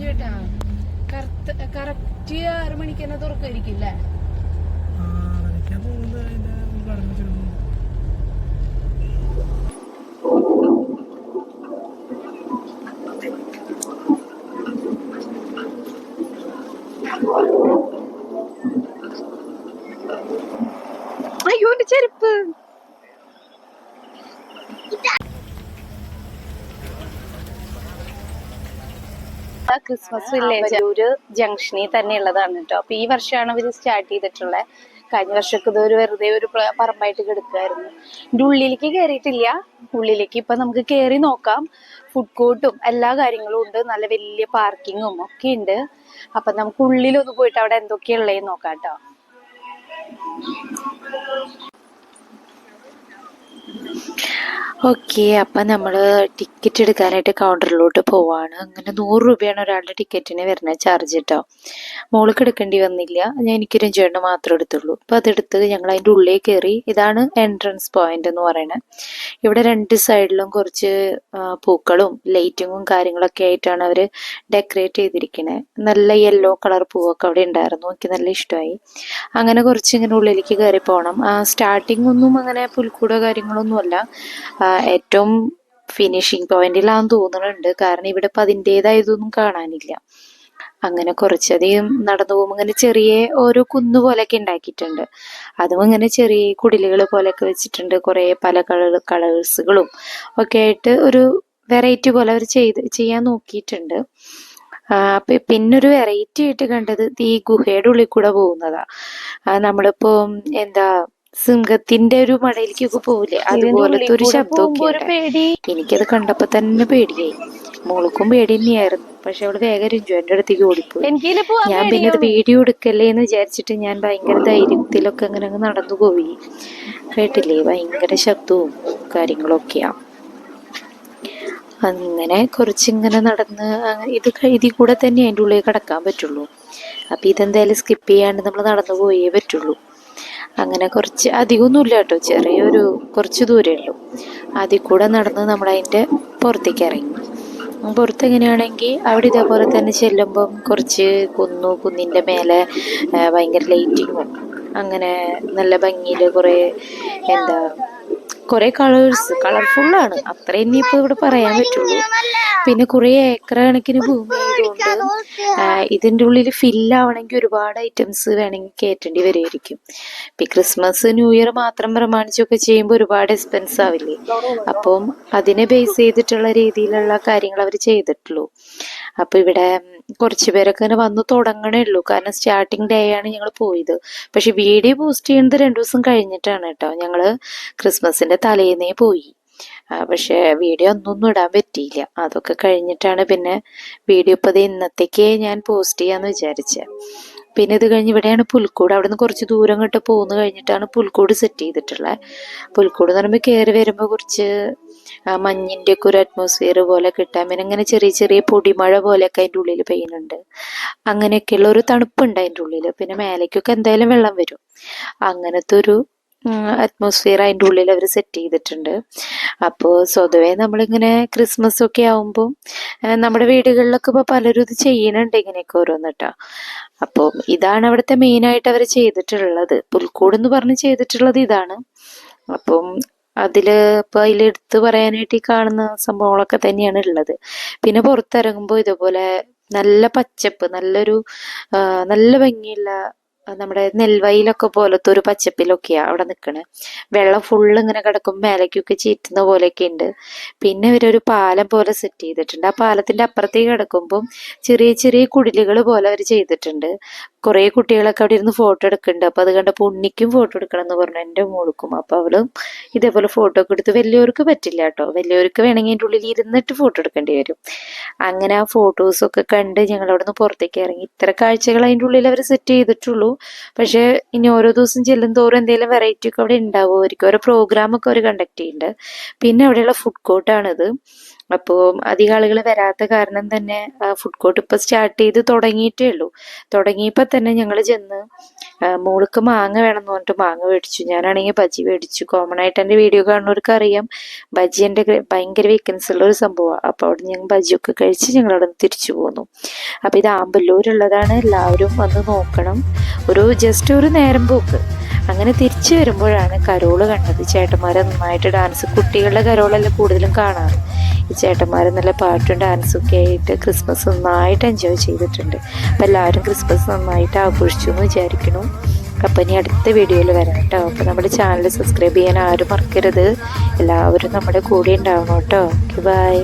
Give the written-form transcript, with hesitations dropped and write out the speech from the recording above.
ചേട്ടാ കറക്റ്റ് 6 മണിക്ക് തന്നെ തുറക്കായിരിക്കില്ലേ? അയ്യോ എന്റെ ചെരുപ്പ്. ക്രിസ്മസ് വില്ലേജ് ഒരു ജംഗ്ഷനിൽ തന്നെ ഉള്ളതാണ് കേട്ടോ. അപ്പൊ ഈ വർഷമാണ് ഇവര് സ്റ്റാർട്ട് ചെയ്തിട്ടുള്ളത്. കഴിഞ്ഞ വർഷമൊക്കെ ഇത് ഒരു വെറുതെ ഒരു പറമ്പായിട്ട് കിടക്കുമായിരുന്നു. ഇതിന്റെ ഉള്ളിലേക്ക് കയറിയിട്ടില്ല. ഉള്ളിലേക്ക് ഇപ്പൊ നമുക്ക് കയറി നോക്കാം. ഫുഡ് കോർട്ടും എല്ലാ കാര്യങ്ങളും ഉണ്ട്. നല്ല വലിയ പാർക്കിങ്ങും ഒക്കെ ഉണ്ട്. അപ്പൊ നമുക്ക് ഉള്ളിലൊന്ന് പോയിട്ട് അവിടെ എന്തൊക്കെയുള്ളതെന്ന് നോക്കാം കേട്ടോ. ഓക്കെ, അപ്പം നമ്മൾ ടിക്കറ്റ് എടുക്കാനായിട്ട് കൗണ്ടറിലോട്ട് പോവാണ്. അങ്ങനെ 100 രൂപയാണ് ഒരാളുടെ ടിക്കറ്റിന് വരുന്ന ചാർജ് കേട്ടോ. മോൾക്ക് എടുക്കേണ്ടി വന്നില്ല, എനിക്ക് രഞ്ജുവേട്ടന് മാത്രമേ എടുത്തുള്ളൂ. അപ്പം അതെടുത്ത് ഞങ്ങൾ അതിൻ്റെ ഉള്ളിൽ കയറി. ഇതാണ് എൻട്രൻസ് പോയിന്റ് എന്ന് പറയുന്നത്. ഇവിടെ 2 സൈഡിലും കുറച്ച് പൂക്കളും ലൈറ്റിങ്ങും കാര്യങ്ങളൊക്കെ ആയിട്ടാണ് അവർ ഡെക്കറേറ്റ് ചെയ്തിരിക്കുന്നത്. നല്ല യെല്ലോ കളർ പൂവൊക്കെ അവിടെ ഉണ്ടായിരുന്നു. എനിക്ക് നല്ല ഇഷ്ടമായി. അങ്ങനെ കുറച്ച് ഇങ്ങനെ ഉള്ളിലേക്ക് കയറി പോകണം. സ്റ്റാർട്ടിംഗ് ഒന്നും അങ്ങനെ പുൽക്കൂടോ കാര്യങ്ങളൊന്നും അല്ല. ഏറ്റവും ഫിനിഷിങ് പോയിന്റിലാന്ന് തോന്നുന്നുണ്ട്. കാരണം ഇവിടെ ഇപ്പം അതിൻ്റെതായതൊന്നും കാണാനില്ല. അങ്ങനെ കുറച്ചധികം നടന്നു പോകുമ്പോൾ ഇങ്ങനെ ചെറിയ ഓരോ കുന്നു പോലെയൊക്കെ ഉണ്ടാക്കിയിട്ടുണ്ട്. അതും ഇങ്ങനെ ചെറിയ കുടിലുകൾ പോലെയൊക്കെ വെച്ചിട്ടുണ്ട്. കുറേ പല കളേഴ്സുകളും ഒക്കെ ആയിട്ട് ഒരു വെറൈറ്റി പോലെ അവർ ചെയ്യാൻ നോക്കിയിട്ടുണ്ട്. പിന്നൊരു വെറൈറ്റി ആയിട്ട് കണ്ടത് ഈ ഗുഹയുടെ ഉള്ളിൽ കൂടെ പോകുന്നതാ. നമ്മളിപ്പോ എന്താ സിംഹത്തിന്റെ ഒരു മടയിലേക്കൊക്കെ പോവില്ലേ, അതുപോലത്തെ ഒരു ശബ്ദമൊക്കെ. എനിക്കത് കണ്ടപ്പോ തന്നെ പേടിയായി. മോൾക്കും പേടി തന്നെയായിരുന്നു. പക്ഷെ അവള് വേഗം രഞ്ജുവിന്റെ അടുത്തേക്ക് ഓടിപ്പോയി. ഞാൻ പിന്നെ ഇത് വീഡിയോ എടുക്കല്ലേ എന്ന് വിചാരിച്ചിട്ട് ഞാൻ ഭയങ്കര ധൈര്യത്തിലൊക്കെ അങ്ങനെ അങ്ങ് നടന്നു പോയി. കേട്ടില്ലേ, ഭയങ്കര ശബ്ദവും കാര്യങ്ങളൊക്കെയാ. അങ്ങനെ കുറച്ചിങ്ങനെ നടന്ന് ഇതിൽ കൂടെ തന്നെ അതിൻ്റെ ഉള്ളിൽ കിടക്കാൻ പറ്റുള്ളൂ. അപ്പം ഇതെന്തായാലും സ്കിപ്പ് ചെയ്യാണ്ട് നമ്മൾ നടന്നു പോയേ പറ്റുള്ളൂ. അങ്ങനെ കുറച്ച് അധികമൊന്നുമില്ല കേട്ടോ, ചെറിയൊരു കുറച്ച് ദൂരമേ ഉള്ളൂ. അതിൽ കൂടെ നടന്ന് നമ്മളതിൻ്റെ പുറത്തേക്ക് ഇറങ്ങി. പുറത്തെങ്ങനെയാണെങ്കിൽ അവിടെ ഇതേപോലെ തന്നെ ചെല്ലുമ്പം കുറച്ച് കുന്നിൻ്റെ മേലെ ഭയങ്കര ലൈറ്റിങ്ങും അങ്ങനെ നല്ല ഭംഗിയിൽ കുറേ എന്താ കുറെ കളർഫുള്ളാണ്. അത്ര ഇനിയിപ്പോൾ ഇവിടെ പറയാൻ പറ്റുള്ളൂ. പിന്നെ കുറെ ഏക്കർ കണക്കിന് ഭൂമി ആയതുകൊണ്ട് ഇതിൻ്റെ ഉള്ളിൽ ഫില്ലാവണമെങ്കിൽ ഒരുപാട് ഐറ്റംസ് വേണമെങ്കിൽ കയറ്റേണ്ടി വരുമായിരിക്കും. ഇപ്പം ക്രിസ്മസ് ന്യൂ ഇയർ മാത്രം പ്രമാണിച്ചൊക്കെ ചെയ്യുമ്പോൾ ഒരുപാട് എക്സ്പെൻസ് ആവില്ലേ. അപ്പം അതിനെ ബേസ് ചെയ്തിട്ടുള്ള രീതിയിലുള്ള കാര്യങ്ങൾ അവർ ചെയ്തിട്ടുള്ളൂ. അപ്പൊ ഇവിടെ കുറച്ച് പേരൊക്കെ ഇങ്ങനെ വന്ന് തുടങ്ങണേ ഉള്ളൂ. കാരണം സ്റ്റാർട്ടിങ് ഡേ ആണ് ഞങ്ങൾ പോയത്. പക്ഷെ വീഡിയോ പോസ്റ്റ് ചെയ്യുന്നത് 2 ദിവസം കഴിഞ്ഞിട്ടാണ് കേട്ടോ. ഞങ്ങള് ക്രിസ്മസിന്റെ തലേന്നേ പോയി. പക്ഷെ വീഡിയോ ഒന്നും ഇടാൻ പറ്റിയില്ല. അതൊക്കെ കഴിഞ്ഞിട്ടാണ് പിന്നെ വീഡിയോ ഇപ്പത് ഇന്നത്തേക്ക് ഞാൻ പോസ്റ്റ് ചെയ്യാന്ന് വിചാരിച്ചത്. പിന്നെ ഇത് കഴിഞ്ഞ് ഇവിടെയാണ് പുൽക്കൂട്. അവിടെ നിന്ന് കുറച്ച് ദൂരം ഇങ്ങോട്ട് പോന്നു കഴിഞ്ഞിട്ടാണ് പുൽക്കൂട് സെറ്റ് ചെയ്തിട്ടുള്ളത്. പുൽക്കൂട് എന്ന് പറയുമ്പോൾ കയറി വരുമ്പോൾ കുറച്ച് മഞ്ഞിൻ്റെ ഒക്കെ ഒരു അറ്റ്മോസ്ഫിയർ പോലെ കിട്ടാൻ. പിന്നെ ഇങ്ങനെ ചെറിയ ചെറിയ പൊടിമഴ പോലെയൊക്കെ അതിൻ്റെ ഉള്ളിൽ പെയ്യുന്നുണ്ട്. അങ്ങനെയൊക്കെയുള്ള ഒരു തണുപ്പുണ്ട് അതിൻ്റെ ഉള്ളിൽ. പിന്നെ മേലേക്കൊക്കെ എന്തായാലും വെള്ളം വരും. അങ്ങനത്തെ ഒരു അറ്റ്മോസ്ഫിയർ അതിൻ്റെ ഉള്ളിൽ അവർ സെറ്റ് ചെയ്തിട്ടുണ്ട്. അപ്പോൾ സ്വതവേ നമ്മളിങ്ങനെ ക്രിസ്മസ് ഒക്കെ ആവുമ്പോൾ നമ്മുടെ വീടുകളിലൊക്കെ ഇപ്പോൾ പലരും ഇത് ചെയ്യണുണ്ട് ഇങ്ങനെയൊക്കെ ഓരോന്നിട്ടാ. അപ്പോൾ ഇതാണ് അവിടുത്തെ മെയിനായിട്ട് അവർ ചെയ്തിട്ടുള്ളത്. പുൽക്കൂട് എന്ന് പറഞ്ഞ് ചെയ്തിട്ടുള്ളത് ഇതാണ്. അപ്പം ഇപ്പൊ അതിലെടുത്ത് പറയാനായിട്ട് ഈ കാണുന്ന സംഭവങ്ങളൊക്കെ തന്നെയാണ് ഉള്ളത്. പിന്നെ പുറത്തിറങ്ങുമ്പോൾ ഇതുപോലെ നല്ല പച്ചപ്പ്, നല്ല ഭംഗിയുള്ള നമ്മുടെ നെൽവയലൊക്കെ പോലത്തെ ഒരു പച്ചപ്പിലൊക്കെയാ അവിടെ നിൽക്കണേ. വെള്ളം ഫുള്ള് ഇങ്ങനെ കിടക്കുമ്പോൾ മേലേക്കൊക്കെ ചീറ്റുന്ന പോലെയൊക്കെ ഉണ്ട്. പിന്നെ ഇവരൊരു പാലം പോലെ സെറ്റ് ചെയ്തിട്ടുണ്ട്. ആ പാലത്തിന്റെ അപ്പുറത്തേക്ക് കിടക്കുമ്പോൾ ചെറിയ ചെറിയ കുടിലുകൾ പോലെ അവർ ചെയ്തിട്ടുണ്ട്. കുറേ കുട്ടികളൊക്കെ അവിടെ ഇരുന്ന് ഫോട്ടോ എടുക്കുന്നുണ്ട്. അപ്പൊ അത് കണ്ടപ്പോൾ ഉണ്ണിക്കും ഫോട്ടോ എടുക്കണം എന്ന് പറഞ്ഞു, എൻ്റെ മോൾക്കും. അപ്പൊ അവളും ഇതേപോലെ ഫോട്ടോ ഒക്കെ എടുത്ത്. വലിയവർക്ക് പറ്റില്ല കേട്ടോ. വലിയവർക്ക് വേണമെങ്കിൽ അതിൻ്റെ ഉള്ളിൽ ഇരുന്നിട്ട് ഫോട്ടോ എടുക്കേണ്ടി വരും. അങ്ങനെ ആ ഫോട്ടോസൊക്കെ കണ്ട് ഞങ്ങൾ അവിടെ നിന്ന് പുറത്തേക്ക് ഇറങ്ങി. ഇത്ര കാഴ്ചകൾ അതിൻ്റെ ഉള്ളിൽ അവർ സെറ്റ് ചെയ്തിട്ടുള്ളൂ. പക്ഷെ ഇനി ഓരോ ദിവസം ചെല്ലും തോറും എന്തെങ്കിലും വെറൈറ്റി ഒക്കെ അവിടെ ഉണ്ടാവുമായിരിക്കും. ഓരോ പ്രോഗ്രാമൊക്കെ അവർ കണ്ടക്ട് ചെയ്യുന്നുണ്ട്. പിന്നെ അവിടെയുള്ള ഫുഡ് കോർട്ടാണിത്. അപ്പോൾ അധികം ആളുകൾ വരാത്ത കാരണം തന്നെ ഫുഡ് കോർട്ട് ഇപ്പോൾ സ്റ്റാർട്ട് ചെയ്ത് തുടങ്ങിയിട്ടേ ഉള്ളൂ. തുടങ്ങിയപ്പോൾ തന്നെ ഞങ്ങൾ ചെന്ന് മോൾക്ക് മാങ്ങ വേണം എന്ന് പറഞ്ഞിട്ട് മാങ്ങ മേടിച്ചു. ഞാനാണെങ്കിൽ ബജി മേടിച്ചു. കോമൺ ആയിട്ട് എൻ്റെ വീഡിയോ കാണുന്നവർക്ക് അറിയാം ബജി എൻ്റെ ഭയങ്കര വീക്കൻസ് ഉള്ള ഒരു സംഭവമാണ്. അപ്പോൾ അവിടെ ഞങ്ങൾ ബജിയൊക്കെ കഴിച്ച് ഞങ്ങൾ അവിടെ നിന്ന് തിരിച്ചു പോന്നു. അപ്പോൾ ഇത് ആമ്പല്ലൂരുള്ളതാണ്, എല്ലാവരും വന്ന് നോക്കണം. ജസ്റ്റ് ഒരു നേരം പോക്ക്. അങ്ങനെ തിരിച്ചു വരുമ്പോഴാണ് കരോള് കണ്ടത്. ചേട്ടന്മാരെ നന്നായിട്ട് ഡാൻസ്, കുട്ടികളുടെ കരോളെല്ലാം കൂടുതലും കാണാറ്. ഈ ചേട്ടന്മാരെ നല്ല പാട്ടും ഡാൻസും ഒക്കെ ആയിട്ട് ക്രിസ്മസ് നന്നായിട്ട് എൻജോയ് ചെയ്തിട്ടുണ്ട്. അപ്പം എല്ലാവരും ക്രിസ്മസ് നന്നായിട്ട് ആഘോഷിച്ചു എന്ന് വിചാരിക്കുന്നു. അപ്പം ഇനി അടുത്ത വീഡിയോയിൽ വരാം കേട്ടോ. അപ്പം നമ്മുടെ ചാനൽ സബ്സ്ക്രൈബ് ചെയ്യാൻ ആരും മറക്കരുത്. എല്ലാവരും നമ്മുടെ കൂടെ ഉണ്ടാവണം കേട്ടോ. Okay, by.